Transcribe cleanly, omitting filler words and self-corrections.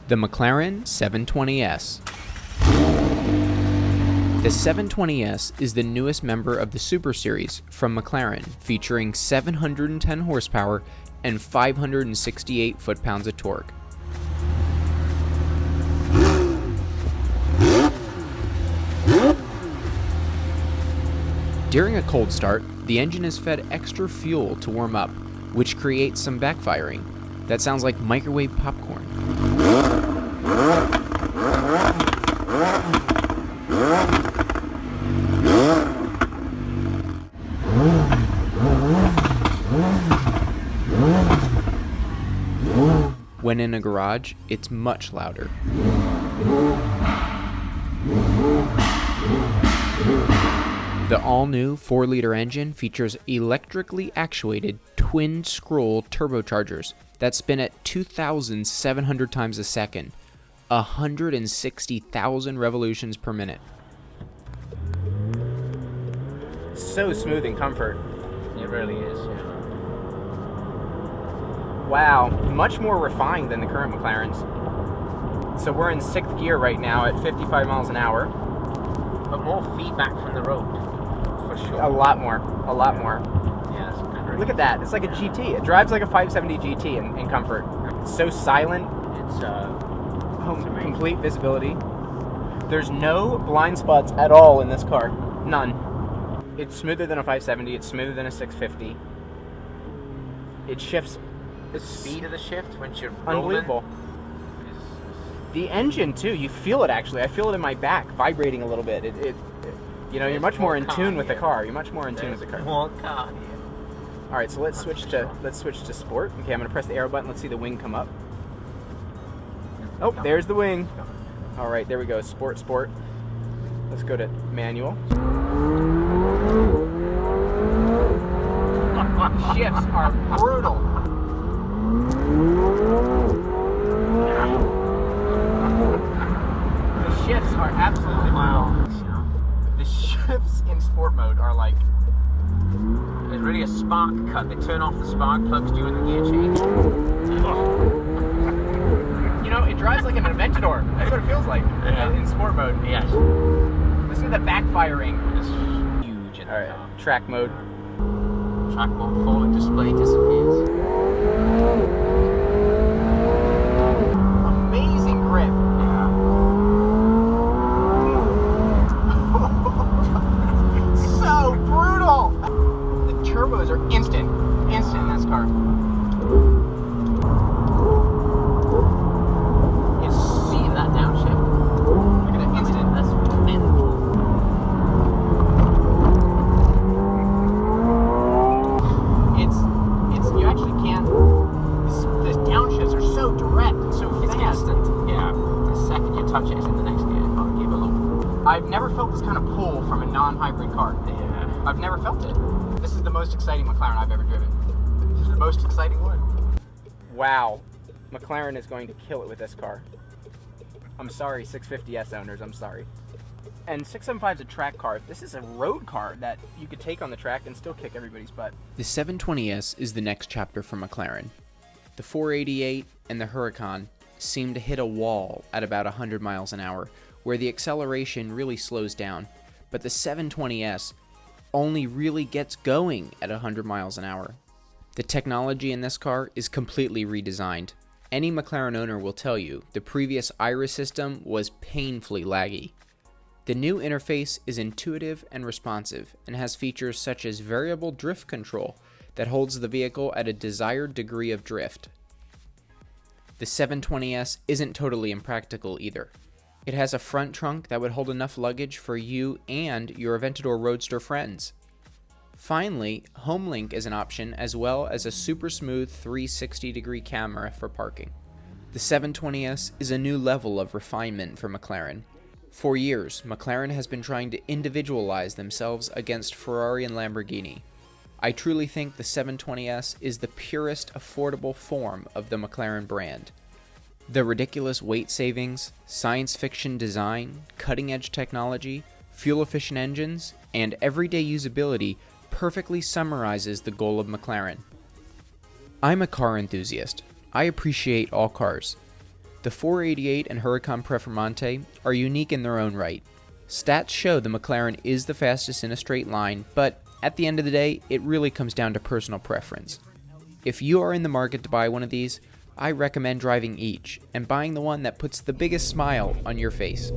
The McLaren 720S. The 720S is the newest member of the Super Series from McLaren, featuring 710 horsepower and 568 foot-pounds of torque. During a cold start, the engine is fed extra fuel to warm up, which creates some backfiring. That sounds like microwave popcorn. When in a garage, it's much louder. The all-new 4-liter engine features electrically actuated twin-scroll turbochargers that spin at 2,700 times a second, 160,000 revolutions per minute. So smooth and comfort. It really is, yeah. Wow, much more refined than the current McLarens. So we're in 6th gear right now at 55 miles an hour. But more feedback from the road, for sure. A lot more. Yeah, it's great. Look at that, it's like a GT. It drives like a 570 GT in comfort. It's so silent. It's Complete visibility. There's no blind spots at all in this car. None. It's smoother than a 570. It's smoother than a 650. It shifts. The speed of the shift when you're Unbelievable. The engine too. You feel it actually. I feel it in my back, vibrating a little bit. You're much more in tune with the car. You're much more in tune with the car. More car here. All right, so let's switch to sport. Okay, I'm gonna press the arrow button. Let's see the wing come up. Oh, there's the wing. All right, there we go. Sport. Let's go to manual. Shifts are brutal. The shifts are absolutely Wow. The shifts in sport mode are like... There's really a spark cut. They turn off the spark plugs during the gear change. It drives like an Aventador. That's what it feels like in sport mode. Yes. Listen to the backfiring. It's huge in the All right, car. track mode. Track mode forward display disappears. Amazing grip. So brutal. The turbos are instant in this car. See that downshift? Look at that instant. That's mental. It's you actually can't. The downshifts are so direct and so It's fast. instant. Yeah. The second you touch it, it's in the next gear. Can't give a look. I've never felt this kind of pull from a non-hybrid car. Yeah. I've never felt it. This is the most exciting McLaren I've ever driven. This is the most exciting one. Wow. McLaren is going to kill it with this car. I'm sorry, 650S owners, I'm sorry. And 675 is a track car. This is a road car that you could take on the track and still kick everybody's butt. The 720S is the next chapter for McLaren. The 488 and the Huracan seem to hit a wall at about 100 miles an hour, where the acceleration really slows down. But the 720S only really gets going at 100 miles an hour. The technology in this car is completely redesigned. Any McLaren owner will tell you the previous Iris system was painfully laggy. The new interface is intuitive and responsive and has features such as variable drift control that holds the vehicle at a desired degree of drift. The 720S isn't totally impractical either. It has a front trunk that would hold enough luggage for you and your Aventador Roadster friends. Finally, HomeLink is an option, as well as a super smooth 360-degree camera for parking. The 720S is a new level of refinement for McLaren. For years, McLaren has been trying to individualize themselves against Ferrari and Lamborghini. I truly think the 720S is the purest affordable form of the McLaren brand. The ridiculous weight savings, science fiction design, cutting-edge technology, fuel-efficient engines, and everyday usability perfectly summarizes the goal of McLaren. I'm a car enthusiast. I appreciate all cars. The 488 and Huracan Performante are unique in their own right. Stats show the McLaren is the fastest in a straight line, but at the end of the day, it really comes down to personal preference. If you are in the market to buy one of these, I recommend driving each and buying the one that puts the biggest smile on your face.